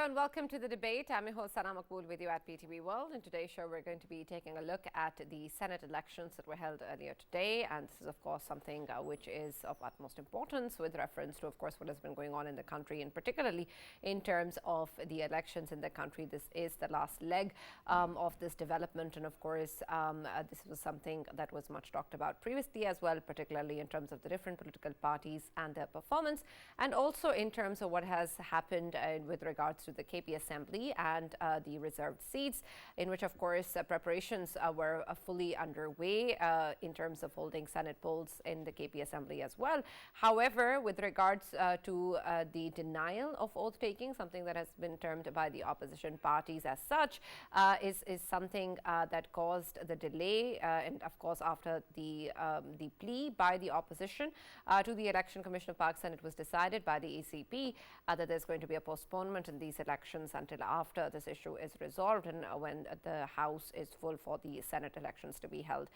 Hello and welcome to the debate. I'm your host Sana Maqbool with you at PTV World. In today's show, we're going to be taking a look at the Senate elections that were held earlier today. And this is, of course, something which is of utmost importance with reference to, of course, what has been going on in the country, and particularly in terms of the elections in the country. This is the last leg of this development. And, of course, this was something that was much talked about previously as well, particularly in terms of the different political parties and their performance, and also in terms of what has happened with regards to the KP Assembly and the reserved seats, in which, of course, preparations were fully underway in terms of holding Senate polls in the KP Assembly as well. However, with regards to the denial of oath taking, something that has been termed by the opposition parties as such, is something that caused the delay. And of course, after the plea by the opposition to the Election Commission of Pakistan, it was decided by the ECP that there's going to be a postponement in these elections until after this issue is resolved and when the House is full for the Senate elections to be held.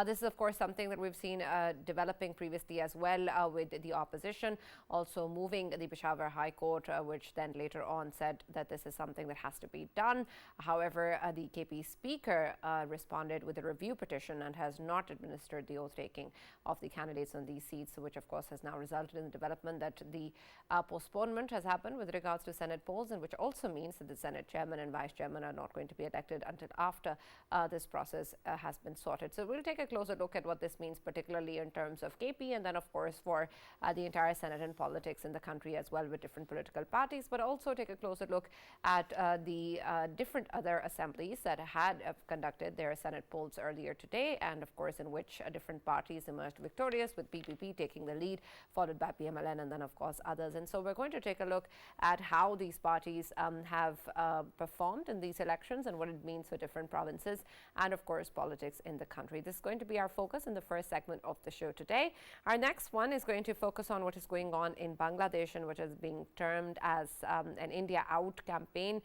This is, of course, something that we've seen developing previously as well, with the opposition also moving the Peshawar High Court, which then later on said that this is something that has to be done. However, the KP Speaker responded with a review petition and has not administered the oath taking of the candidates on these seats, which, of course, has now resulted in the development that the postponement has happened with regards to Senate polls, and which also means that the Senate chairman and vice chairman are not going to be elected until after this process has been sorted. So we'll take a closer look at what this means, particularly in terms of KP, and then, of course, for the entire Senate and politics in the country as well, with different political parties, but also take a closer look at the different other assemblies that had conducted their Senate polls earlier today, and, of course, in which different parties emerged victorious, with PPP taking the lead, followed by PMLN, and then, of course, others. And so we're going to take a look at how these parties have performed in these elections and what it means for different provinces and, of course, politics in the country. This is going to be our focus in the first segment of the show today. Our next one is going to focus on what is going on in Bangladesh, and which is being termed as an India Out campaign,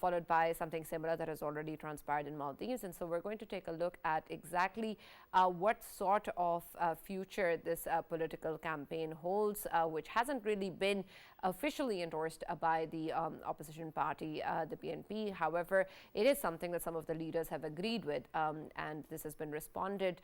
followed by something similar that has already transpired in Maldives. And so we're going to take a look at exactly what sort of future this political campaign holds, which hasn't really been officially endorsed by the opposition party, the BNP. However, it is something that some of the leaders have agreed with, and this has been responded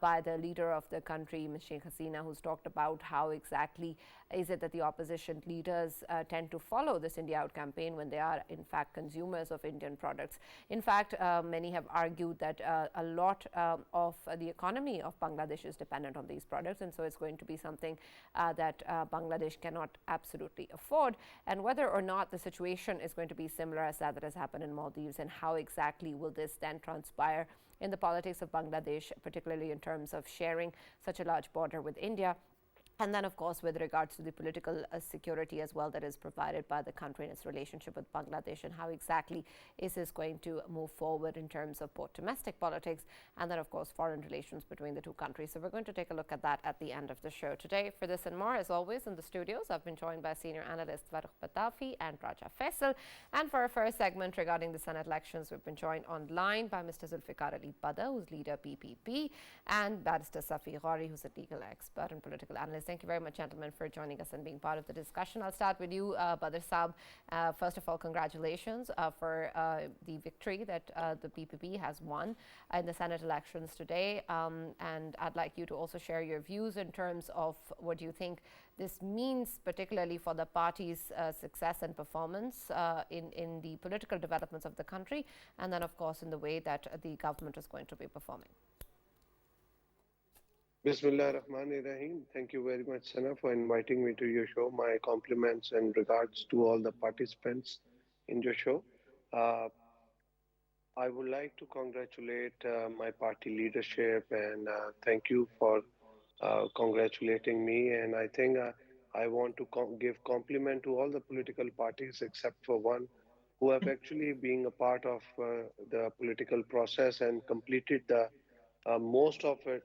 by the leader of the country, Ms. Sheikh Hasina, who's talked about how exactly is it that the opposition leaders tend to follow this India Out campaign when they are, in fact, consumers of Indian products. In fact, many have argued that a lot of the economy of Bangladesh is dependent on these products, and so it's going to be something that Bangladesh cannot absolutely afford. And whether or not the situation is going to be similar as that has happened in Maldives, and how exactly will this then transpire in the politics of Bangladesh, particularly in terms of sharing such a large border with India. And then, of course, with regards to the political security as well that is provided by the country in its relationship with Bangladesh, and how exactly is this going to move forward in terms of both domestic politics and then, of course, foreign relations between the two countries. So we're going to take a look at that at the end of the show today. For this and more, as always, in the studios, I've been joined by senior analysts Farrukh, Pitafi and Raja Faisal. And for our first segment regarding the Senate elections, we've been joined online by Mr. Zulfikar Ali Bader, who's leader PPP, and Barrister Safi, Ghauri, who's a legal expert and political analyst. Thank you very much, gentlemen, for joining us and being part of the discussion. I'll start with you, Bader Saab. First of all, congratulations for the victory that the PPP has won in the Senate elections today. And I'd like you to also share your views in terms of what you think this means, particularly for the party's success and performance in the political developments of the country, and then, of course, in the way that the government is going to be performing. Bismillah ar-Rahman ar-Rahim. Thank you very much, Sana, for inviting me to your show. My compliments and regards to all the participants in your show. I would like to congratulate my party leadership, and thank you for congratulating me. And I think I want to give compliment to all the political parties except for one, who have actually been a part of the political process and completed the most of it,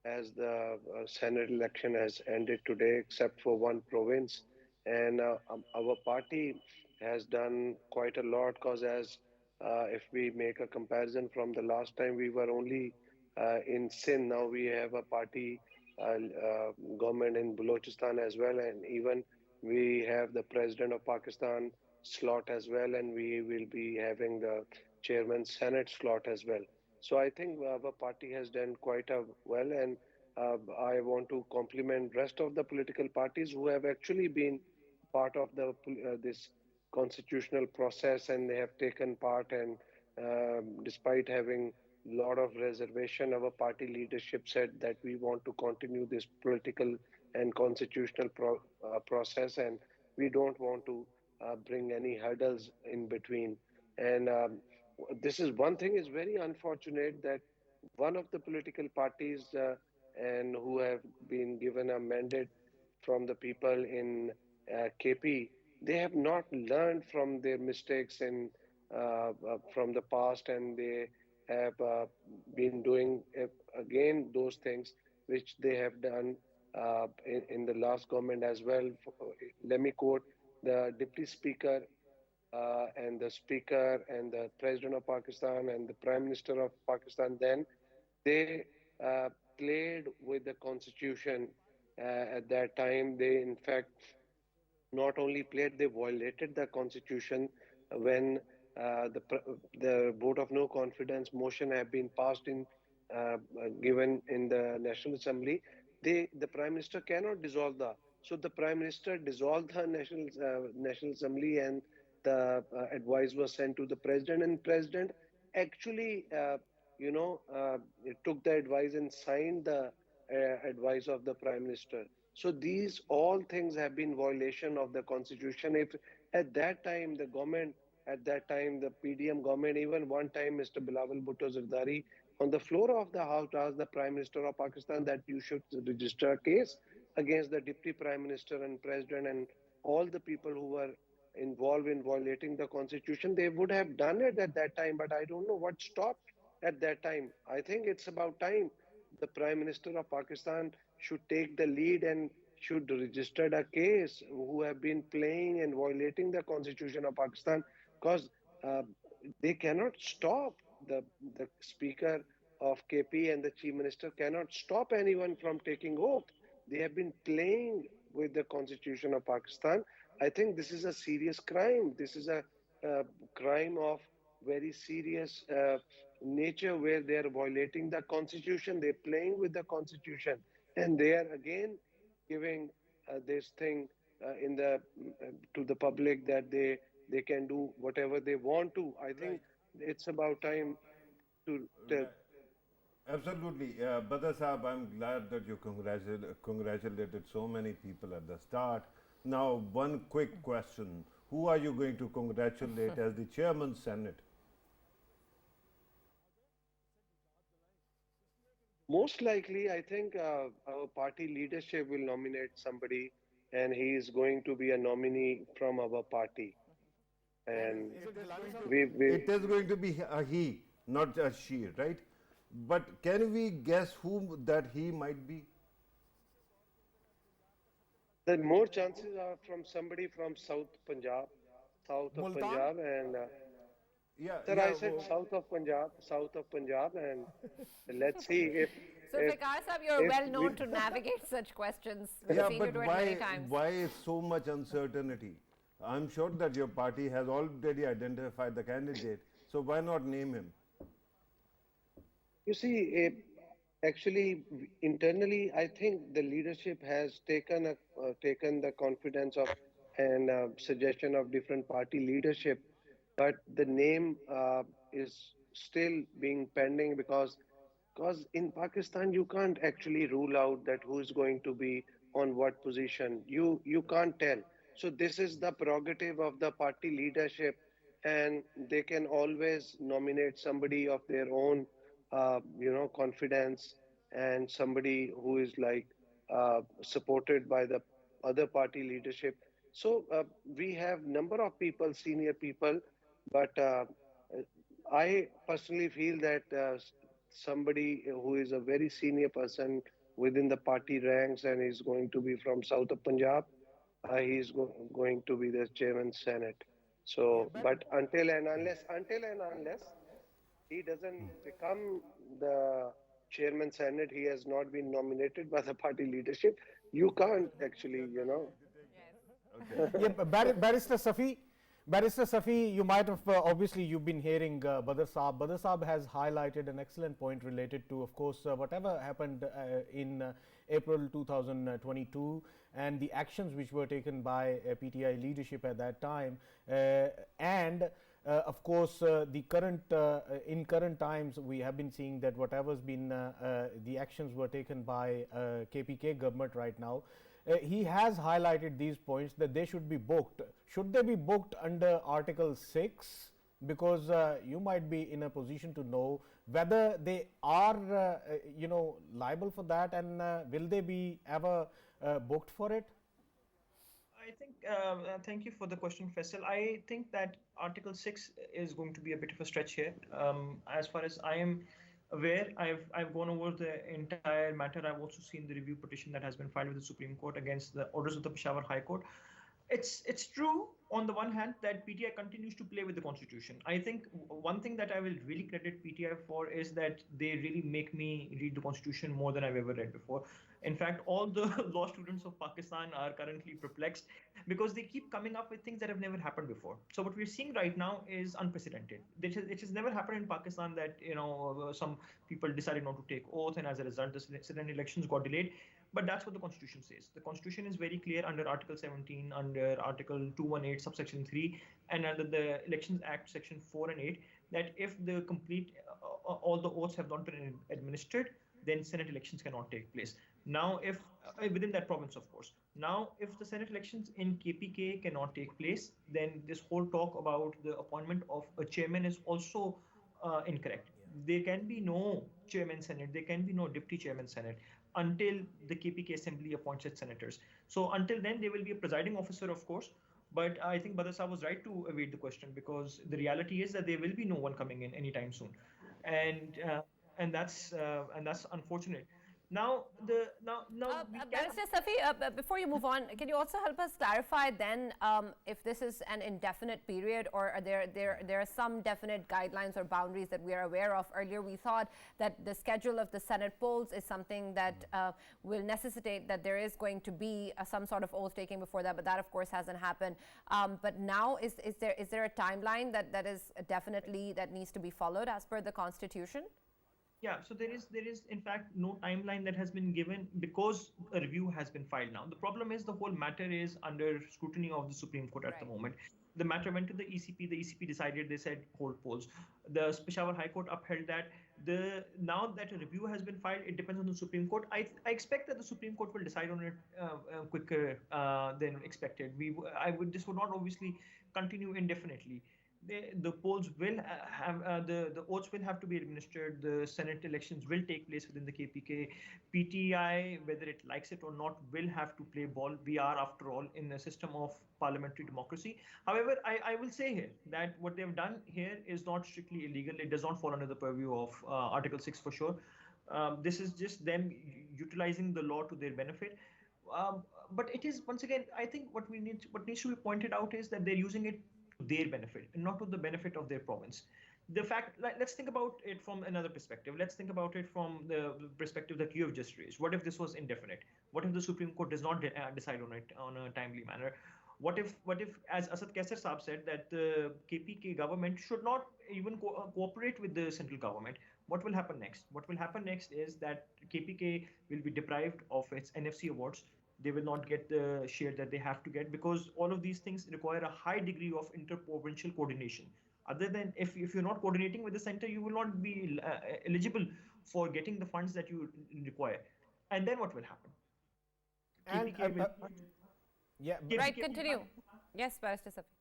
as the Senate election has ended today, except for one province. And our party has done quite a lot, because as if we make a comparison from the last time, we were only in Sindh. Now we have a party government in Balochistan as well, and even we have the president of Pakistan slot as well, and we will be having the chairman Senate slot as well. So I think our party has done quite a well, and I want to compliment rest of the political parties who have actually been part of the this constitutional process, and they have taken part. And despite having a lot of reservation, our party leadership said that we want to continue this political and constitutional process, and we don't want to bring any hurdles in between. And this is one thing is very unfortunate that one of the political parties and who have been given a mandate from the people in KP, they have not learned from their mistakes and from the past, and they have been doing again those things which they have done in the last government as well. Let me quote the Deputy Speaker and the Speaker and the President of Pakistan and the Prime Minister of Pakistan. Then they uh, played with the Constitution at that time. They, in fact, not only played, they violated the constitution when the vote of no confidence motion have been passed in given in the National Assembly. The Prime Minister cannot dissolve the. So the Prime Minister dissolved the National Assembly, and the advice was sent to the President, and President actually took the advice and signed the advice of the Prime Minister. So these all things have been violation of the constitution. If at that time the government, at that time the PDM government, even one time Mr. Bilawal Bhutto Zardari on the floor of the House asked the Prime Minister of Pakistan that you should register a case against the Deputy Prime Minister and President and all the people who were involved in violating the constitution. They would have done it at that time, but I don't know what stopped at that time. I think it's about time the Prime Minister of Pakistan should take the lead and should register a case who have been playing and violating the constitution of Pakistan, because uh, they cannot stop the speaker of KP and the chief minister cannot stop anyone from taking oath. They have been playing with the constitution of Pakistan. I think this is a serious crime. This is a crime of very serious nature where they are violating the constitution. They're playing with the constitution, and they are again giving this thing in the to the public that they can do whatever they want to. I think Right, it's about time to tell. right. Absolutely. Badr Saab, I'm glad that you congratulated so many people at the start. Now, one quick question. Who are you going to congratulate as the chairman Senate? Most likely, I think our party leadership will nominate somebody, and he is going to be a nominee from our party. And we It is going to be a he, not a she, right? But can we guess whom that he might be? the more chances are from somebody from south of Multan? Punjab, and Yeah, sir, yeah. I said south of Punjab, and let's see So, if Fikar Sahab, you're if well we known to navigate such questions. We've Yeah, seen you but do it many times. why so much uncertainty? I'm sure that your party has already identified the candidate, so why not name him? you see, actually, internally, I think the leadership has taken the confidence of and suggestion of different party leadership, but the name is still being pending because in Pakistan you can't actually rule out that who is going to be on what position. You can't tell. So this is the prerogative of the party leadership, and they can always nominate somebody of their own, confidence, and somebody who is like supported by the other party leadership. So we have number of people, senior people, but I personally feel that somebody who is a very senior person within the party ranks and is going to be from south of Punjab, going to be the chairman Senate. Yeah, So, but but until and unless he doesn't become the chairman Senate, he has not been nominated by the party leadership. You can't actually, Okay. yeah, Barrister Safi, Barrister Safi, you might have obviously you've been hearing Badr Saab. Badr Saab has highlighted an excellent point related to, of course, whatever happened in April 2022 and the actions which were taken by PTI leadership at that time, and of course, the current in current times we have been seeing that whatever's been the actions were taken by KPK government right now. He has highlighted these points that they should be booked. Should they be booked under Article 6? Because you might be in a position to know whether they are, liable for that, and will they be ever booked for it? I think, thank you for the question, Faisal. I think that Article 6 is going to be a bit of a stretch here. As far as I am aware, I've gone over the entire matter. I've also seen the review petition that has been filed with the Supreme Court against the orders of the Peshawar High Court. It's true on the one hand that PTI continues to play with the constitution. I think one thing that I will really credit PTI for is that they really make me read the constitution more than I've ever read before. In fact, all the law students of Pakistan are currently perplexed because they keep coming up with things that have never happened before. So what we're seeing right now is unprecedented. It has never happened in Pakistan that some people decided not to take oath, and as a result, the Senate elections got delayed. But that's what the Constitution says. The Constitution is very clear under Article 17, under Article 218, subsection 3, and under the Elections Act, section 4 and 8, that if the complete all the oaths have not been administered, then Senate elections cannot take place. Now, if within that province, of course. Now, if the Senate elections in KPK cannot take place, then this whole talk about the appointment of a chairman is also incorrect. There can be no chairman Senate, there can be no deputy chairman Senate until the KPK assembly appoints its senators. So until then, there will be a presiding officer, of course. But I think Badr Saab was right to evade the question because the reality is that there will be no one coming in anytime soon, and uh, and that's unfortunate. Now we can. Barrister Safi, before you move on, can you also help us clarify then if this is an indefinite period or are there are some definite guidelines or boundaries that we are aware of? Earlier we thought that the schedule of the Senate polls is something that will necessitate that there is going to be some sort of oath taking before that, but that of course hasn't happened. But now is there a timeline that is definitely that needs to be followed as per the Constitution? Yeah, so there is in fact no timeline that has been given because a review has been filed now. The problem is the whole matter is under scrutiny of the Supreme Court at the moment. The matter went to the ECP. The ECP decided, they said hold polls. The Peshawar High Court upheld that. Now that a review has been filed, it depends on the Supreme Court. I expect that the Supreme Court will decide on it quicker than expected. This would not obviously continue indefinitely. The polls will have the oaths will have to be administered. The Senate elections will take place within the KPK. PTI, whether it likes it or not, will have to play ball. We are, after all, in a system of parliamentary democracy. However, I will say here that what they've done here is not strictly illegal. It does not fall under the purview of Article 6 for sure. This is just them utilizing the law to their benefit. But it is, once again, I think what needs to be pointed out is that they're using it to their benefit and not to the benefit of their province. The fact, let's think about it from another perspective. Let's think about it from the perspective that you have just raised. What if this was indefinite? What if the Supreme Court does not decide on it on a timely manner? What if, as Asad Kaisar Saab said, that the KPK government should not even cooperate with the central government? What will happen next? What will happen next is that KPK will be deprived of its NFC awards. They will not get the share that they have to get because all of these things require a high degree of interprovincial coordination. Other than if you're not coordinating with the center, you will not be eligible for getting the funds that you require. And then what will happen? And KPK will yeah, Right, KPK continue. Yes, Barrister Safi.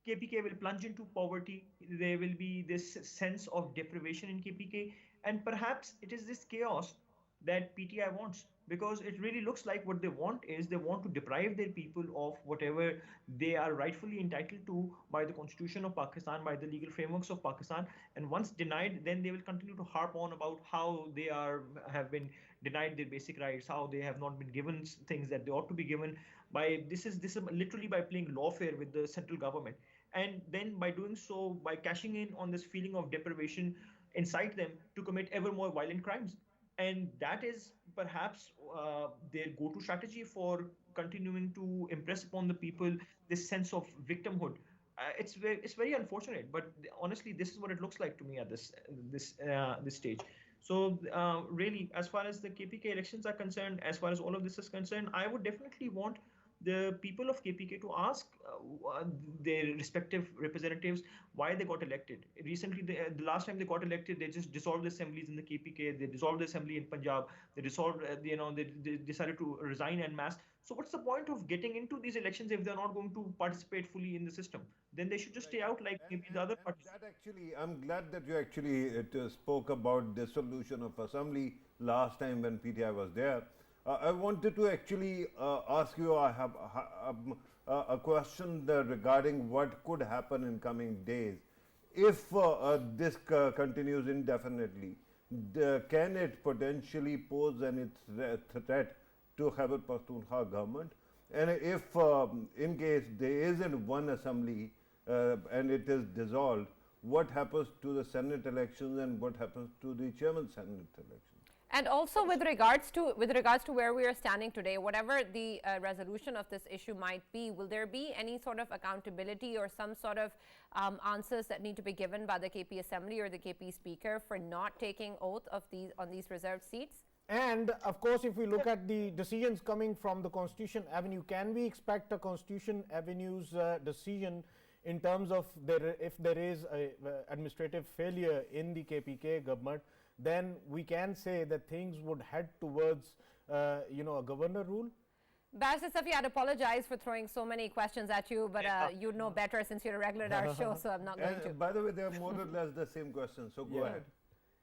KPK will plunge into poverty. There will be this sense of deprivation in KPK. And perhaps it is this chaos that PTI wants because it really looks like what they want is they want to deprive their people of whatever they are rightfully entitled to by the Constitution of Pakistan, by the legal frameworks of Pakistan. And once denied, then they will continue to harp on about how they have been denied their basic rights, how they have not been given things that they ought to be given. This is literally by playing lawfare with the central government, and then by doing so, by cashing in on this feeling of deprivation, incite them to commit ever more violent crimes. And that is perhaps their go-to strategy for continuing to impress upon the people this sense of victimhood. it's very unfortunate, but honestly, this is what it looks like to me at this stage. So really, as far as the KPK elections are concerned, as far as all of this is concerned, I would definitely want the people of KPK to ask their respective representatives why they got elected. Recently, the last time they got elected, they just dissolved the assemblies in the KPK. They dissolved the assembly in Punjab. They dissolved, they decided to resign en masse. So what's the point of getting into these elections if they're not going to participate fully in the system? Then they should just stay out like maybe the other parties. That actually, I'm glad that you actually spoke about dissolution of assembly last time when PTI was there. I wanted to actually ask you, I have a question regarding what could happen in coming days. If this continues indefinitely, can it potentially pose any threat to Khyber Pakhtunkhwa government? And if in case there isn't one assembly and it is dissolved, what happens to the Senate elections and what happens to the Chairman Senate elections? And also with regards to where we are standing today, whatever the resolution of this issue might be, will there be any sort of accountability or some sort of answers that need to be given by the KP Assembly or the KP Speaker for not taking oath of on these reserved seats? And of course, if we look at the decisions coming from the Constitution Avenue, can we expect a Constitution Avenue's decision in terms of if there is a administrative failure in the KPK government, then we can say that things would head towards a governor rule? Barrister Safi, I'd apologize for throwing so many questions at you, but you know better since you're a regular at our show, so I'm not going to. By the way, they are more or less the same questions, so go ahead.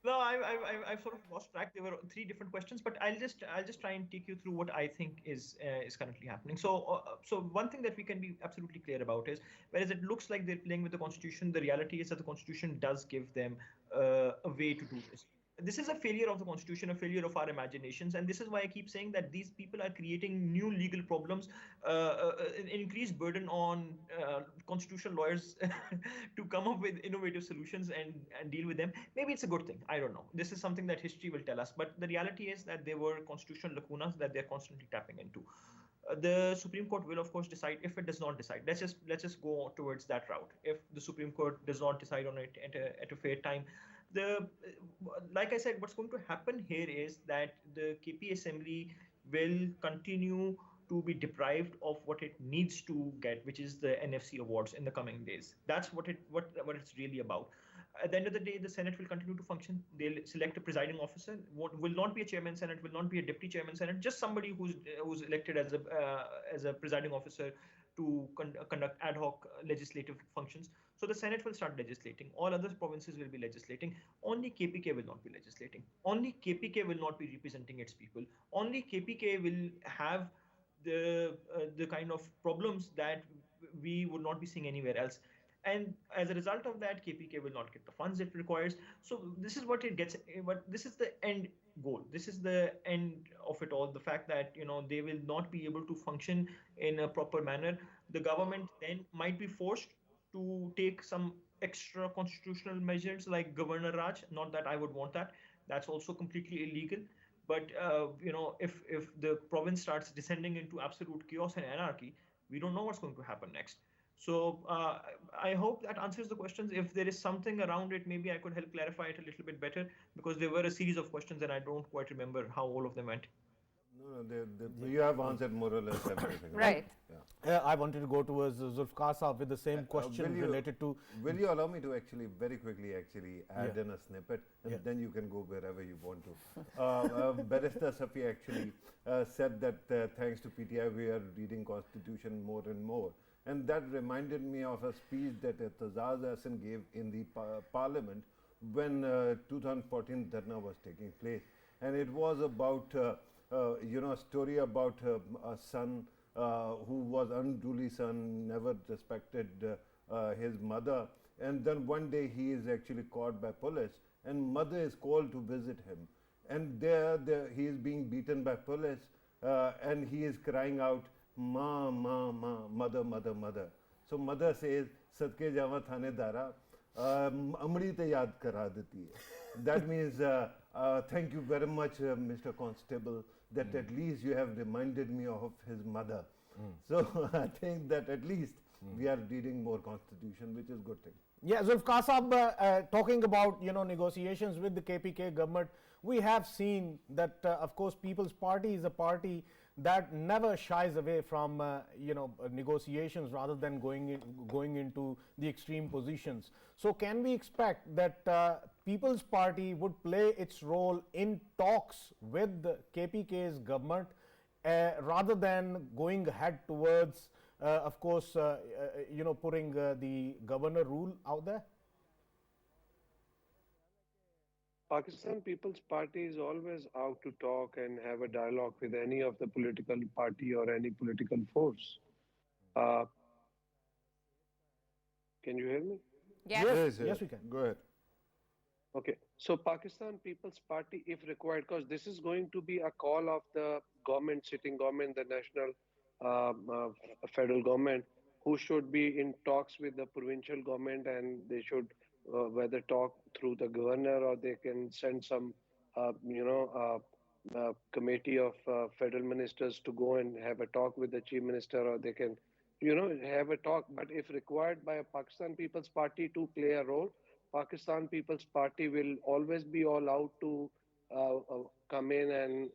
No, I've sort of lost track. There were 3 different questions, but I'll just try and take you through what I think is currently happening. So one thing that we can be absolutely clear about is, whereas it looks like they're playing with the Constitution, the reality is that the Constitution does give them a way to do this. This is a failure of the Constitution, a failure of our imaginations, and this is why I keep saying that these people are creating new legal problems, an increased burden on constitutional lawyers to come up with innovative solutions and deal with them. Maybe it's a good thing. I don't know. This is something that history will tell us. But the reality is that there were constitutional lacunas that they're constantly tapping into. The Supreme Court will, of course, decide. If it does not decide, let's just go towards that route. If the Supreme Court does not decide on it at a fair time, like I said, what's going to happen here is that the KP Assembly will continue to be deprived of what it needs to get, which is the NFC awards in the coming days. That's what it's really about. At the end of the day, the Senate will continue to function. They'll select a presiding officer. What will not be a chairman Senate, will not be a deputy chairman Senate, just somebody who's elected as a presiding officer to conduct ad hoc legislative functions. So the Senate will start legislating. All other provinces will be legislating. Only KPK will not be legislating. Only KPK will not be representing its people. Only KPK will have the kind of problems that we would not be seeing anywhere else. And as a result of that, KPK will not get the funds it requires. So this is what it gets. But this is the end goal. This is the end of it all. The fact that they will not be able to function in a proper manner. The government then might be forced to take some extra constitutional measures like Governor Raj. Not that I would want that. That's also completely illegal. But if the province starts descending into absolute chaos and anarchy, we don't know what's going to happen next. So I hope that answers the questions. If there is something around it, maybe I could help clarify it a little bit better, because there were a series of questions and I don't quite remember how all of them went. No, you have answered more or less everything. Right. Yeah. I wanted to go towards Zulfikar Saab with the same question related to... Will you allow me to actually, very quickly add in a snippet, and then you can go wherever you want to. Barrister Safi actually said that thanks to PTI, we are reading Constitution more and more. And that reminded me of a speech that Tazaz Hassan gave in the parliament when 2014 Dharna was taking place. And it was about, a story about a son who was unruly son, never respected his mother. And then one day he is actually caught by police and mother is called to visit him. And there he is being beaten by police and he is crying out, Ma, ma, ma, mother, mother, mother. So mother says, Sadke Java Thanedara, Amri te yaad kara deti hai. That means, thank you very much, Mr. Constable, that at least you have reminded me of his mother. So I think that at least we are reading more constitution, which is good thing. Yeah, Zulfikar Saab, talking about negotiations with the KPK government, we have seen that of course People's Party is a party that never shies away from negotiations rather than going into the extreme positions. So can we expect that People's Party would play its role in talks with the KPK's government rather than going ahead towards of course, putting the governor rule out there? Pakistan People's Party is always out to talk and have a dialogue with any of the political party or any political force. Uh, can you hear me? Yes. Yes, we can. Go ahead. Okay, so Pakistan People's Party, if required, because this is going to be a call of the government, sitting government, the national federal government, who should be in talks with the provincial government, and they should whether talk through the governor or they can send some, committee of federal ministers to go and have a talk with the chief minister, or they can, have a talk. But if required by a Pakistan People's Party to play a role, Pakistan People's Party will always be all out to come in and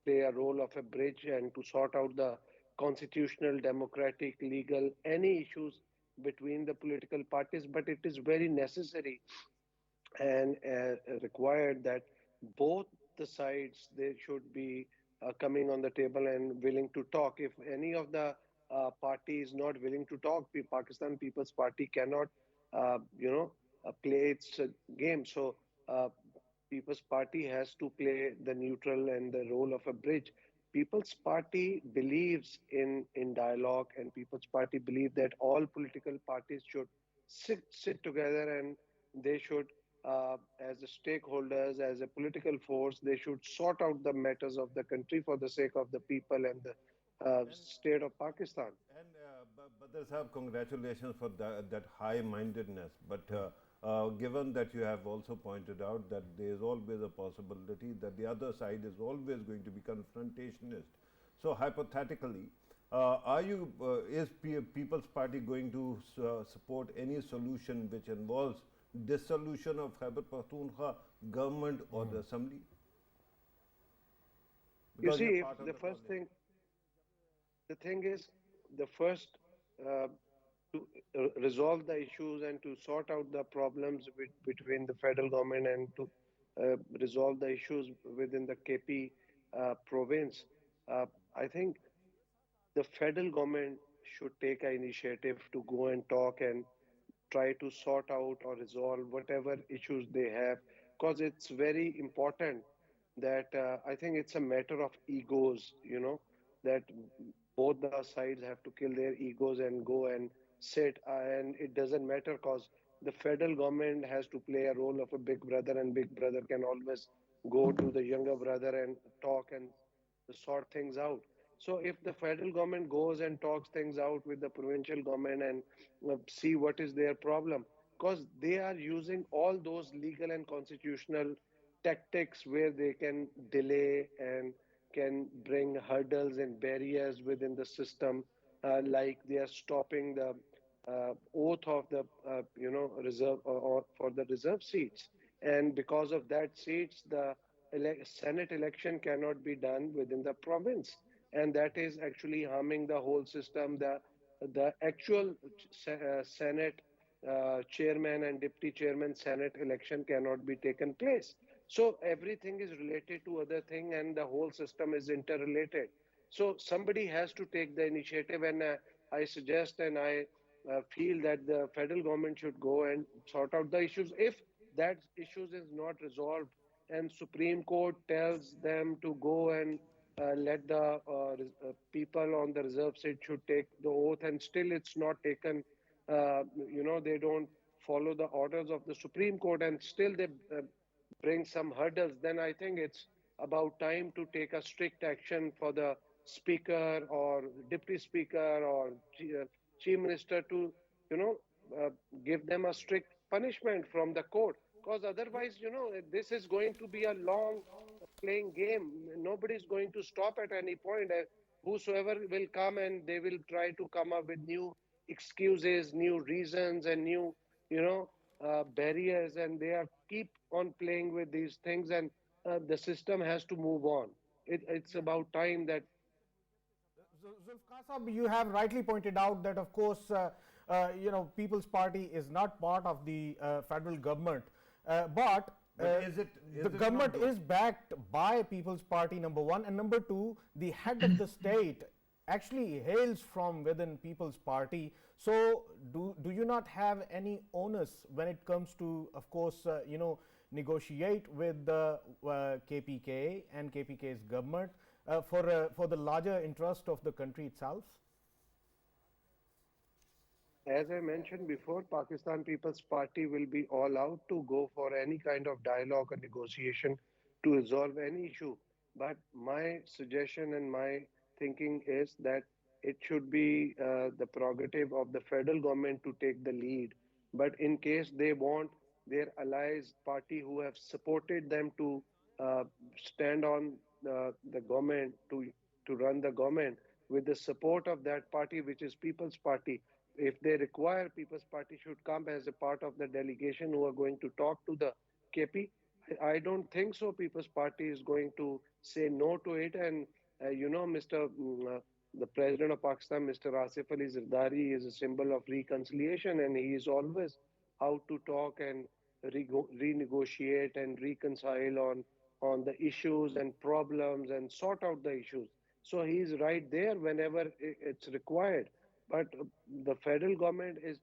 play a role of a bridge and to sort out the constitutional, democratic, legal, any issues between the political parties. But it is very necessary and required that both the sides, they should be coming on the table and willing to talk. If any of the party is not willing to talk, Pakistan People's Party cannot, play its game. So People's Party has to play the neutral and the role of a bridge. People's Party believes in dialogue, and People's Party believe that all political parties should sit together, and they should, as the stakeholders, as a political force, they should sort out the matters of the country for the sake of the people and the state of Pakistan. And Badr Sahab, congratulations for that high-mindedness. But given that you have also pointed out that there is always a possibility that the other side is always going to be confrontationist. So hypothetically, is People's Party going to support any solution which involves dissolution of Khyber Pakhtunkhwa government or the assembly? You Because see, you're if part of the the first coalition. thing, the thing is, the first to resolve the issues and to sort out the problems between the federal government and to resolve the issues within the KP province. I think the federal government should take an initiative to go and talk and try to sort out or resolve whatever issues they have, because it's very important that I think it's a matter of egos, that both the sides have to kill their egos and go and sit. And it doesn't matter because the federal government has to play a role of a big brother, and big brother can always go to the younger brother and talk and sort things out. So if the federal government goes and talks things out with the provincial government and see what is their problem, because they are using all those legal and constitutional tactics where they can delay and can bring hurdles and barriers within the system, like they are stopping the oath of the reserve or for the reserve seats, and because of that seats the Senate election cannot be done within the province, and that is actually harming the whole system. The actual Senate chairman and deputy chairman Senate election cannot be taken place. So everything is related to other thing, and the whole system is interrelated. So somebody has to take the initiative, and I suggest and I feel that the federal government should go and sort out the issues. If that issues is not resolved, and Supreme Court tells them to go and let the people on the reserve seat should take the oath, and still it's not taken, they don't follow the orders of the Supreme Court, and still they bring some hurdles, then I think it's about time to take a strict action for the speaker or deputy speaker or chief minister to, you know, uh, give them a strict punishment from the court. Because otherwise, this is going to be a long playing game. Nobody is going to stop at any point. Whosoever will come and they will try to come up with new excuses, new reasons, and new, barriers, and they are keep on playing with these things, and the system has to move on. It's about time that. Zulfikar Sahab, you have rightly pointed out that, of course, People's Party is not part of the federal government, but But is it the government is backed by People's Party, number one, and number two, the head of the state actually hails from within People's Party. So, do you not have any onus when it comes to, of course, negotiate with the KPK and KPK's government for the larger interest of the country itself? As I mentioned before, Pakistan People's Party will be all out to go for any kind of dialogue or negotiation to resolve any issue. But my suggestion and my thinking is that it should be the prerogative of the federal government to take the lead. But in case they want their allies party who have supported them to uh, stand on the government to run the government with the support of that party, which is People's Party, if they require, People's Party should come as a part of the delegation who are going to talk to the KP. I don't think so. People's Party is going to say no to it. And the President of Pakistan, Mr. Asif Ali Zardari, is a symbol of reconciliation, and he is always out to talk and renegotiate and reconcile on the issues and problems and sort out the issues. So he is right there whenever it's required. But the federal government is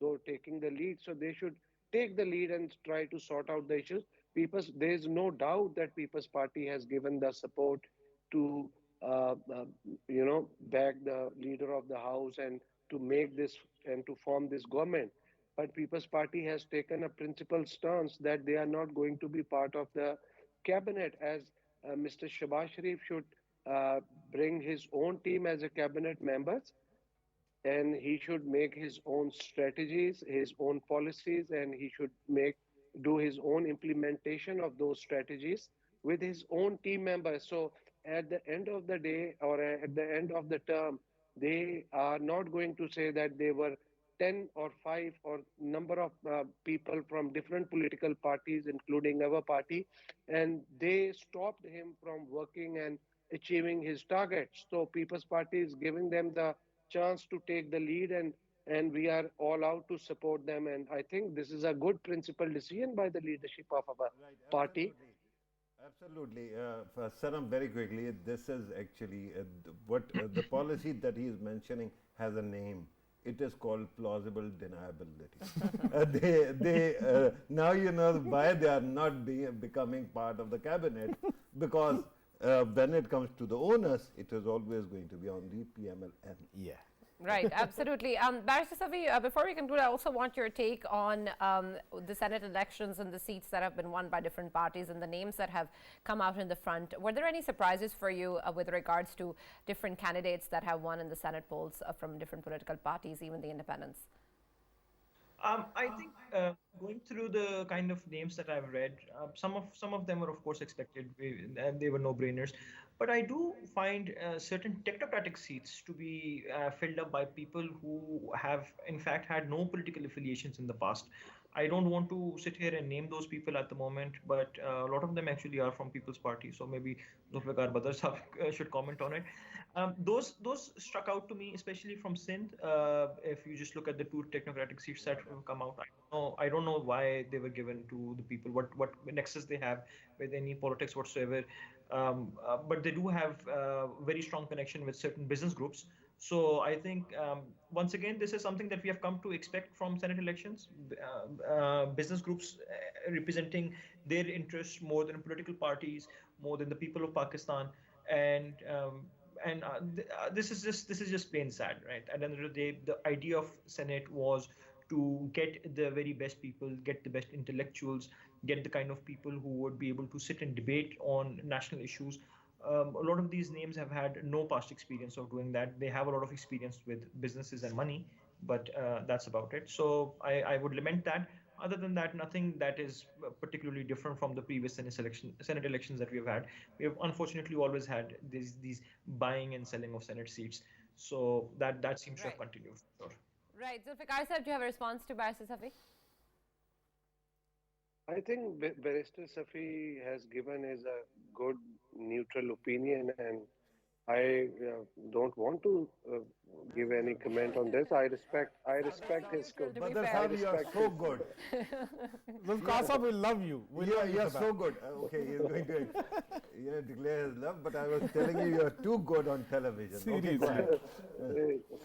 though taking the lead, so they should take the lead and try to sort out the issues. There is no doubt that People's Party has given the support to, back the leader of the house and to make this and to form this government. But People's Party has taken a principled stance that they are not going to be part of the cabinet, as Mr. Shabazz Sharif should uh, bring his own team as a cabinet members, and he should make his own strategies, his own policies, and he should do his own implementation of those strategies with his own team members. So at the end of the day or at the end of the term, they are not going to say that they were 10 or 5 or number of people from different political parties, including our party, and they stopped him from working and achieving his targets. So People's Party is giving them the chance to take the lead, and we are all out to support them, and I think this is a good principled decision by the leadership of our right? party. Absolutely. Absolutely. Saram, very quickly, this is actually what the policy that he is mentioning has a name. It is called plausible deniability. Now you know why they are not becoming part of the cabinet, because when it comes to the owners, it is always going to be on the PMLN. Yeah. Right, absolutely. Barrister Safi, before we conclude, I also want your take on the Senate elections and the seats that have been won by different parties and the names that have come out in the front. Were there any surprises for you with regards to different candidates that have won in the Senate polls from different political parties, even the independents? I think going through the kind of names that I've read, some of them were of course expected, and they were no-brainers. But I do find certain technocratic seats to be filled up by people who have, in fact, had no political affiliations in the past. I don't want to sit here and name those people at the moment, but a lot of them actually are from People's Party. So maybe Zulfikar Bader sahab should comment on it. Those struck out to me, especially from Sindh. If you just look at the two technocratic seats that have come out, I don't know why they were given to the people. What nexus they have with any politics whatsoever. But they do have very strong connection with certain business groups. So I think once again, this is something that we have come to expect from Senate elections. Business groups representing their interests more than political parties, more than the people of Pakistan, and this is just plain sad, right? At the end of the day, the idea of Senate was to get the very best people, get the best intellectuals, get the kind of people who would be able to sit and debate on national issues. A lot of these names have had no past experience of doing that. They have a lot of experience with businesses and money, but that's about it. So I would lament that. Other than that, nothing that is particularly different from the previous Senate elections that we have had. We have unfortunately always had these buying and selling of Senate seats. So that seems to have Right. continued for sure. Right. Zulfikar sir, do you have a response to Barrister Safi? I think Barrister Safi has given his a good neutral opinion, and I don't want to give any comment on this. I respect his Neutral, to be Badr fair. I Sahib, you are respect so his good. Zulfikar Saab will love you. We love you You're for so that. good. Okay, he's going to declare his love, but I was telling you, you're too good on television. Okay, go Seriously. ahead.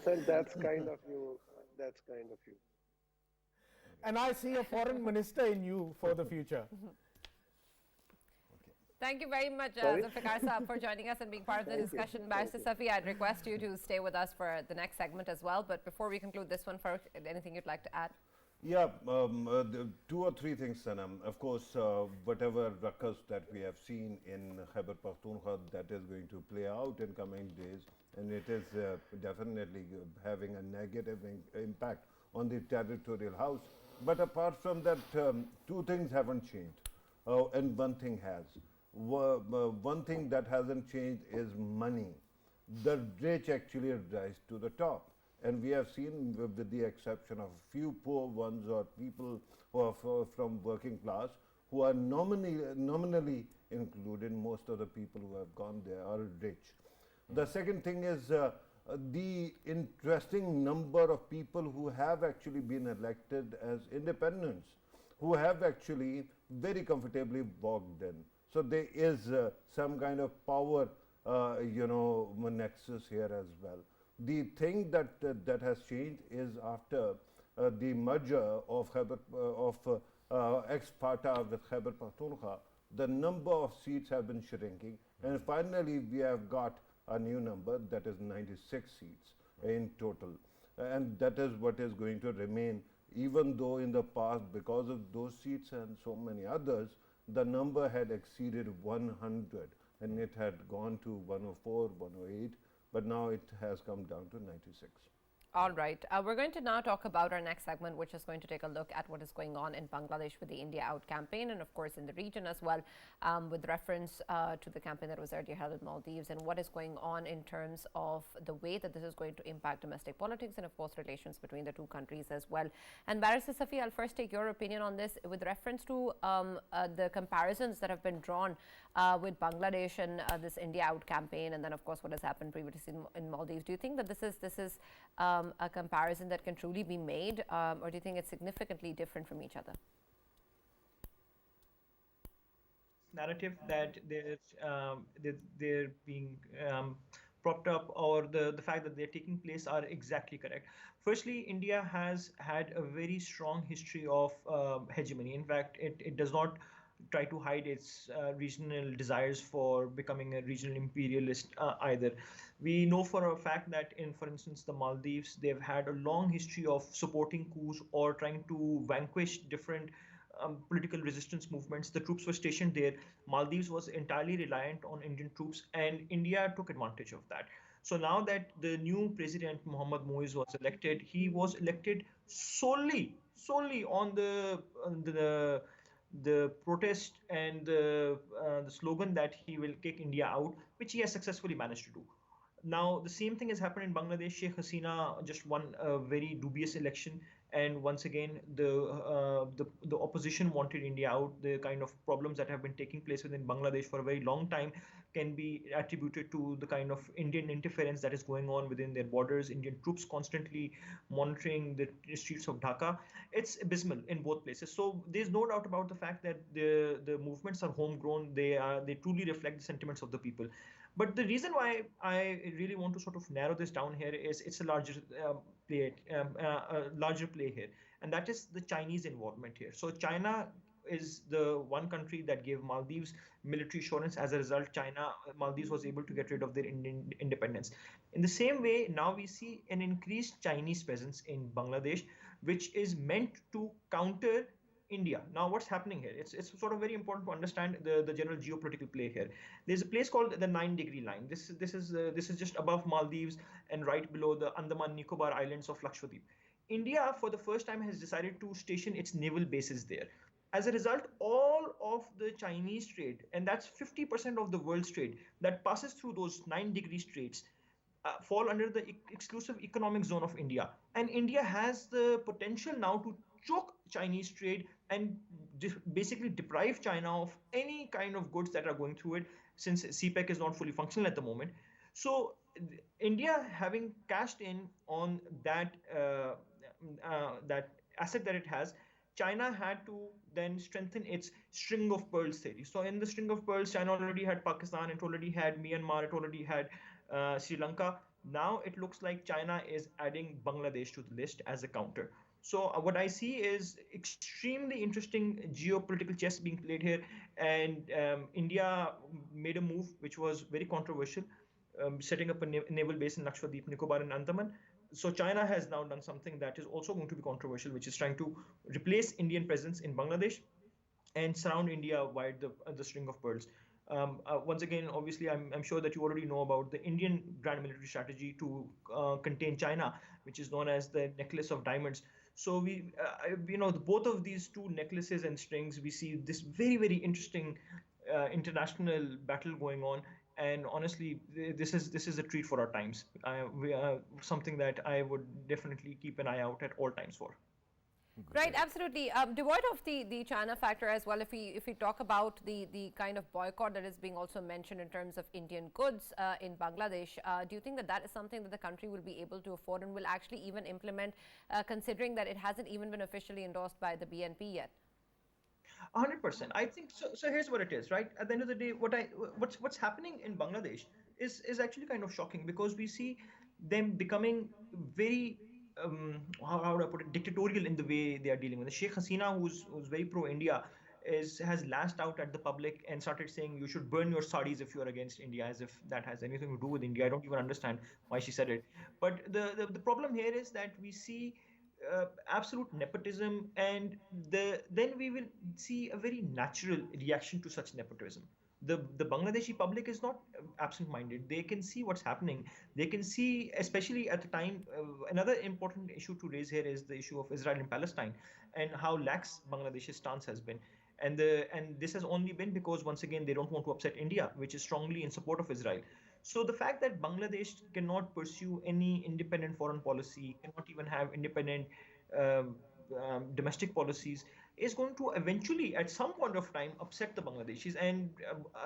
Sir, that's kind of you. That's kind of you. And I see a foreign minister in you for the future. Thank you very much, Sorry? Zulfikar Saab, for joining us and being part of the Thank you. discussion. Thank Barrister you. Safi, I'd request you to stay with us for the next segment as well. But before we conclude this one, Farrukh, anything you'd like to add? Yeah, two or three things, Sanam. Of course, whatever ruckus that we have seen in Khyber Pakhtunkhwa, that is going to play out in coming days, and it is definitely having a negative impact on the territorial house. But apart from that, two things haven't changed, and one thing has. One thing that hasn't changed is money. The rich actually rise to the top. And we have seen, with the exception of a few poor ones or people who are from working class, who are nominally included, most of the people who have gone there are rich. The second thing is the interesting number of people who have actually been elected as independents, who have actually very comfortably walked in. So there is some kind of power, nexus here as well. The thing that has changed is after the merger of ex-FATA with Khyber Pakhtunkhwa, the number of seats have been shrinking, and finally we have got a new number that is 96 seats in total, and that is what is going to remain, even though in the past, because of those seats and so many others, the number had exceeded 100 and it had gone to 104, 108, but now it has come down to 96. All right. We're going to now talk about our next segment, which is going to take a look at what is going on in Bangladesh with the India Out campaign, and of course in the region as well, with reference to the campaign that was earlier held in Maldives, and what is going on in terms of the way that this is going to impact domestic politics and of course relations between the two countries as well. And Barrister Safi, I'll first take your opinion on this with reference to the comparisons that have been drawn with Bangladesh and this India Out campaign, and then of course what has happened previously in Maldives. Do you think that this is a comparison that can truly be made, or do you think it's significantly different from each other? Narrative that they're being propped up, or the fact that they're taking place, are exactly correct. Firstly, India has had a very strong history of hegemony. In fact, it does not try to hide its regional desires for becoming a regional imperialist either. We know for a fact that in, for instance, the Maldives, they've had a long history of supporting coups or trying to vanquish different political resistance movements. The troops were stationed there. Maldives was entirely reliant on Indian troops, and India took advantage of that. So now that the new president Mohammad Moise was elected, he was elected solely on the protest and the slogan that he will kick India out, which he has successfully managed to do. Now, the same thing has happened in Bangladesh. Sheikh Hasina just won a very dubious election, and once again, the opposition wanted India out. The kind of problems that have been taking place within Bangladesh for a very long time can be attributed to the kind of Indian interference that is going on within their borders. Indian troops constantly monitoring the streets of Dhaka. It's abysmal in both places. So there's no doubt about the fact that the movements are homegrown. They truly reflect the sentiments of the people. But the reason why I really want to sort of narrow this down here is it's a larger play here, and that is the Chinese involvement here. So China is the one country that gave Maldives military assurance. As a result, Maldives was able to get rid of their Indian independence. In the same way, now we see an increased Chinese presence in Bangladesh, which is meant to counter India. Now, what's happening here? It's sort of very important to understand the general geopolitical play here. There's a place called the 9-degree line. This is just above Maldives and right below the Andaman Nicobar Islands of Lakshadweep. India, for the first time, has decided to station its naval bases there. As a result, all of the Chinese trade, and that's 50% of the world's trade, that passes through those 9-degree straits, fall under the exclusive economic zone of India. And India has the potential now to choke Chinese trade and basically deprive China of any kind of goods that are going through it, since CPEC is not fully functional at the moment. So India, having cashed in on that asset that it has, China had to then strengthen its string of pearls theory. So in the string of pearls, China already had Pakistan, it already had Myanmar, it already had Sri Lanka. Now it looks like China is adding Bangladesh to the list as a counter. So what I see is extremely interesting geopolitical chess being played here, and India made a move which was very controversial, setting up a naval base in Lakshadweep, Nicobar, and Andaman. So China has now done something that is also going to be controversial, which is trying to replace Indian presence in Bangladesh and surround India wide the string of pearls. Once again, obviously, I'm sure that you already know about the Indian grand military strategy to contain China, which is known as the necklace of diamonds. So both of these two necklaces and strings, we see this very, very interesting international battle going on. And honestly, this is a treat for our times. Something that I would definitely keep an eye out at all times for. Right, absolutely. Devoid of the China factor as well, if we talk about the kind of boycott that is being also mentioned in terms of Indian goods in Bangladesh, do you think that that is something that the country will be able to afford and will actually even implement, considering that it hasn't even been officially endorsed by the BNP yet? 100%. I think so. So here's what it is, right? At the end of the day, what's happening in Bangladesh is actually kind of shocking, because we see them becoming very how do I put it, dictatorial in the way they are dealing with it. Sheikh Hasina, who's very pro-India, has lashed out at the public and started saying you should burn your saris if you're against India, as if that has anything to do with India. I don't even understand why she said it. But the problem here is that we see absolute nepotism, and then we will see a very natural reaction to such nepotism. The Bangladeshi public is not absent-minded. They can see what's happening. They can see, especially at the time, another important issue to raise here is the issue of Israel and Palestine, and how lax Bangladesh's stance has been. And this has only been because, once again, they don't want to upset India, which is strongly in support of Israel. So the fact that Bangladesh cannot pursue any independent foreign policy, cannot even have independent domestic policies, is going to eventually, at some point of time, upset the Bangladeshis. And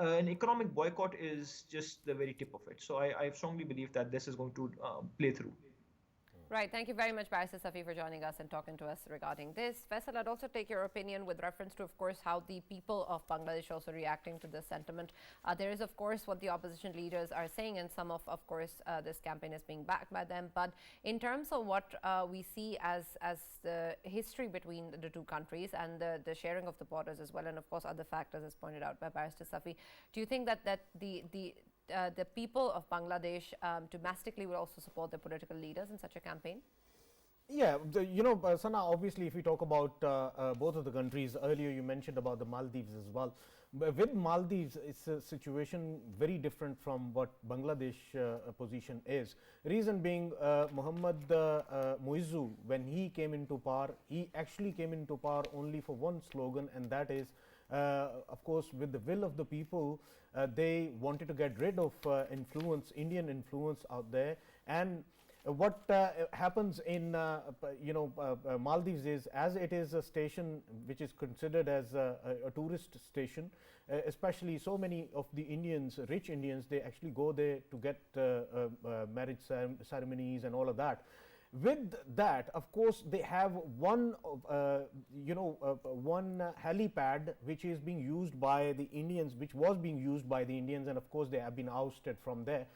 an economic boycott is just the very tip of it. So I strongly believe that this is going to play through. Right. Thank you very much, Barrister Safi, for joining us and talking to us regarding this. Faisal, I'd also take your opinion with reference to, of course, how the people of Bangladesh also reacting to this sentiment. There is, of course, what the opposition leaders are saying, and some of course, this campaign is being backed by them. But in terms of what we see as the history between the two countries and the sharing of the borders as well, and of course, other factors as pointed out by Barrister Safi, do you think that the people of Bangladesh domestically will also support their political leaders in such a campaign? Yeah, Sana, obviously, if we talk about both of the countries, earlier you mentioned about the Maldives as well. But with Maldives, it's a situation very different from what Bangladesh position is. Reason being, Muhammad Muizzu, when he came into power, he actually came into power only for one slogan, and that is, of course, with the will of the people, they wanted to get rid of Indian influence out there. And what happens in Maldives is, as it is a station which is considered as a tourist station, especially so many of the Indians, rich Indians, they actually go there to get marriage ceremonies and all of that. With that, of course, they have one helipad which is being used by the Indians, which was being used by the Indians, and of course they have been ousted from there.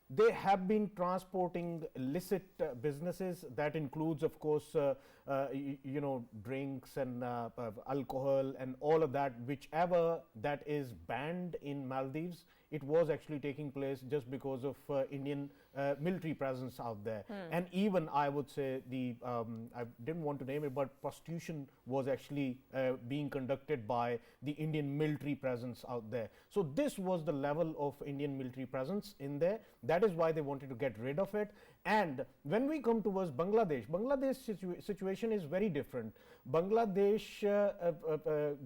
They have been transporting illicit businesses. That includes, of course, drinks and alcohol and all of that, whichever that is banned in Maldives. It was actually taking place just because of Indian military presence out there. And even, I would say, I didn't want to name it, but prostitution was actually being conducted by the Indian military presence out there. So this was the level of Indian military presence in there. That is why they wanted to get rid of it. And when we come towards Bangladesh, situation is very different. Bangladesh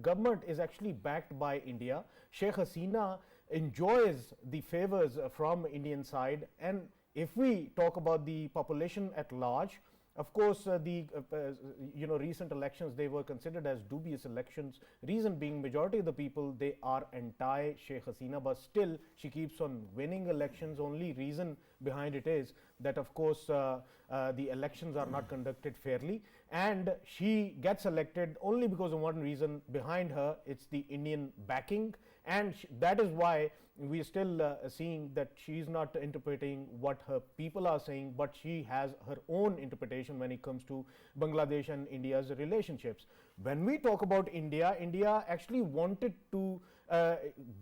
government is actually backed by India. Sheikh Hasina enjoys the favors from Indian side, and If we talk about the population at large, of course, recent elections, they were considered as dubious elections. Reason being, majority of the people, they are anti-Sheikh Hasina, but still she keeps on winning elections. Only reason behind it is that, of course, the elections are not conducted fairly, and she gets elected only because of one reason behind her. It's the Indian backing, and that is why we are still seeing that she is not interpreting what her people are saying, but she has her own interpretation when it comes to Bangladesh and India's relationships. When we talk about India, India actually wanted to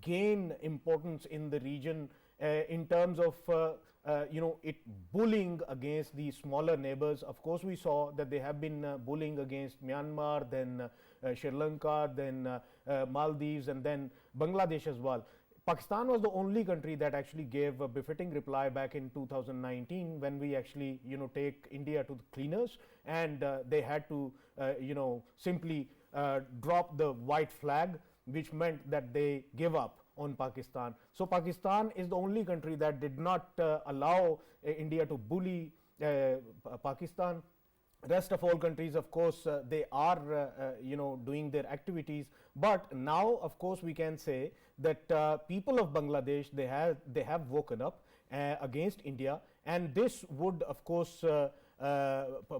gain importance in the region in terms of it bullying against the smaller neighbors. Of course, we saw that they have been bullying against Myanmar, then Sri Lanka, then Maldives, and then Bangladesh as well. Pakistan was the only country that actually gave a befitting reply back in 2019 when we actually take India to the cleaners, and they had to simply drop the white flag, which meant that they give up on Pakistan. So Pakistan is the only country that did not allow India to bully Pakistan. Rest of all countries, of course, they are doing their activities, but now, of course, we can say that people of Bangladesh, they have woken up against India, and this would, of course,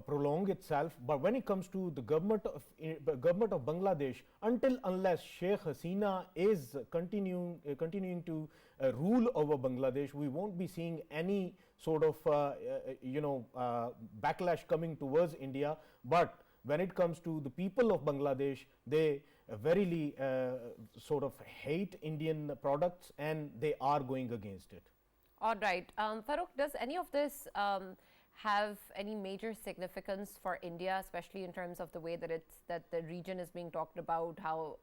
prolong itself. But when it comes to the government of Bangladesh, unless Sheikh Hasina is continuing to rule over Bangladesh, we won't be seeing any sort of backlash coming towards India. But when it comes to the people of Bangladesh, they verily sort of hate Indian products, and they are going against it. All right. Farrukh, does any of this have any major significance for India, especially in terms of the way that the region is being talked about, how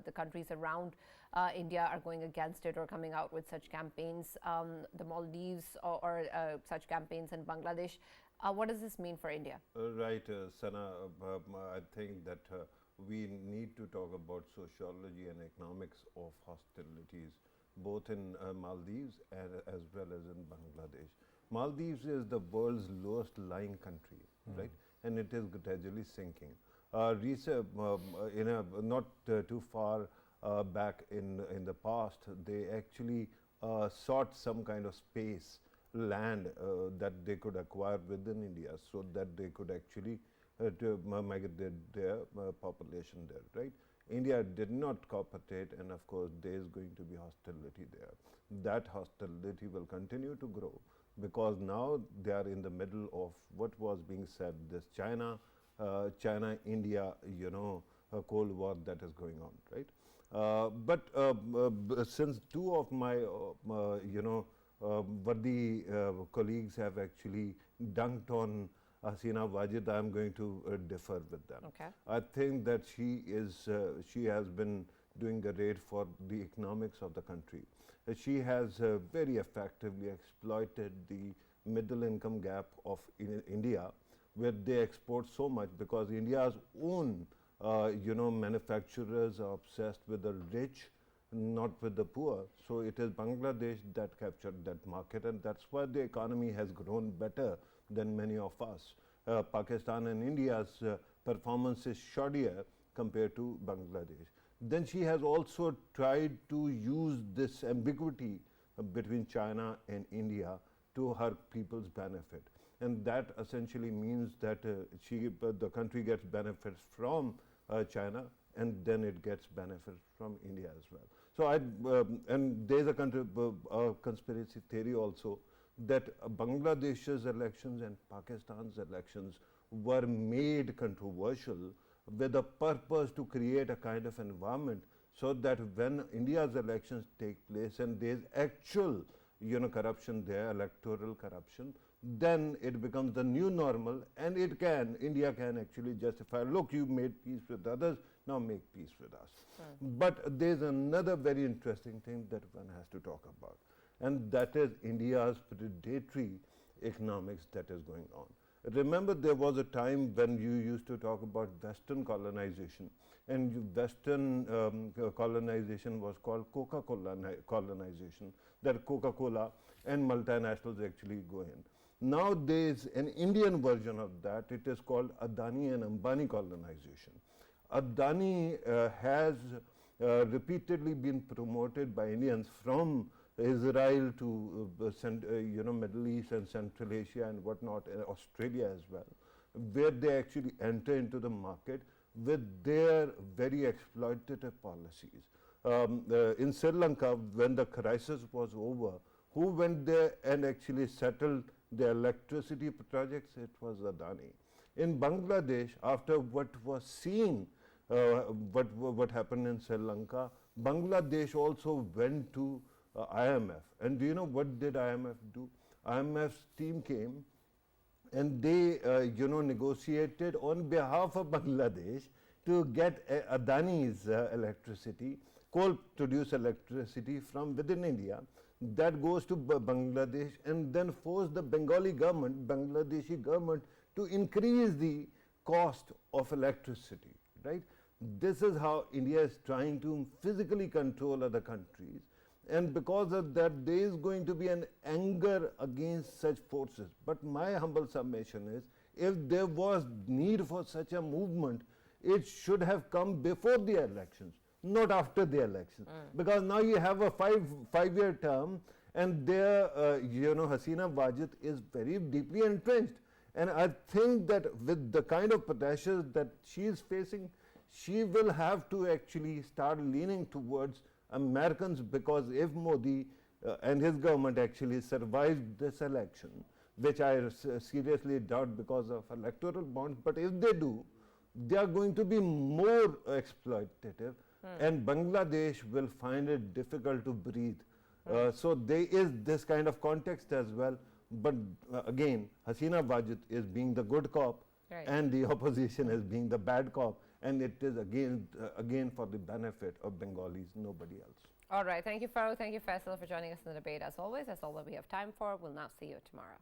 the countries around India are going against it or coming out with such campaigns, the Maldives or such campaigns in Bangladesh? What does this mean for India? Right, Sana, I think that we need to talk about sociology and economics of hostilities, both in Maldives and as well as in Bangladesh. Maldives is the world's lowest lying country, right? And it is gradually sinking. Not too far back in the past, they actually sought some kind of space, land that they could acquire within India, so that they could actually migrate their population there, right? India did not cooperate, and of course there is going to be hostility there. That hostility will continue to grow, because now they are in the middle of what was being said, this China-India, Cold War that is going on, right? But since two of my, worthy colleagues have actually dunked on Hasina Wajid, I am going to differ with them. Okay. I think that she has been doing a raid for the economics of the country. She has very effectively exploited the middle income gap of India, where they export so much, because India's own manufacturers are obsessed with the rich, not with the poor. So it is Bangladesh that captured that market, and that's why the economy has grown better than many of us. Pakistan and India's performance is shoddier compared to Bangladesh. Then she has also tried to use this ambiguity between China and India to her people's benefit, and that essentially means that the country gets benefits from China, and then it gets benefits from India as well. So and there's a conspiracy theory also that Bangladesh's elections and Pakistan's elections were made controversial with the purpose to create a kind of environment, so that when India's elections take place and there's actual corruption there, electoral corruption, then it becomes the new normal, and India can actually justify, look, you made peace with others, now make peace with us. But there's another very interesting thing that one has to talk about, and that is India's predatory economics that is going on. Remember, there was a time when you used to talk about Western colonization, and Western colonization was called Coca-Cola colonization, that Coca-Cola and multinationals actually go in. Now there is an Indian version of that. It is called Adani and Ambani colonization. Adani has repeatedly been promoted by Indians from Israel to Middle East and Central Asia and whatnot, Australia as well, where they actually enter into the market with their very exploitative policies. In Sri Lanka, when the crisis was over, who went there and actually settled the electricity projects? It was Adani. In Bangladesh, after what was seen, what happened in Sri Lanka, Bangladesh also went to IMF. And do you know what did IMF do? IMF's team came and they negotiated on behalf of Bangladesh to get Adani's electricity, coal produced electricity from within India, that goes to Bangladesh, and then force the Bengali government, Bangladeshi government, to increase the cost of electricity, right? This is how India is trying to physically control other countries. And because of that, there is going to be an anger against such forces. But my humble submission is, if there was need for such a movement, it should have come before the elections, not after the elections. Because now you have a five-year term, and there, Hasina Wajid is very deeply entrenched. And I think that with the kind of pressures that she is facing, she will have to actually start leaning towards Americans, because if Modi and his government actually survive this election, which I seriously doubt because of electoral bonds, but if they do, they are going to be more exploitative, and Bangladesh will find it difficult to breathe. So there is this kind of context as well, but again, Hasina Wajid is being the good cop, and the opposition is being the bad cop. And it is again for the benefit of Bengalis, nobody else. All right. Thank you, Farrukh. Thank you, Faisal, for joining us in the debate. As always, that's all that we have time for. We'll now see you tomorrow.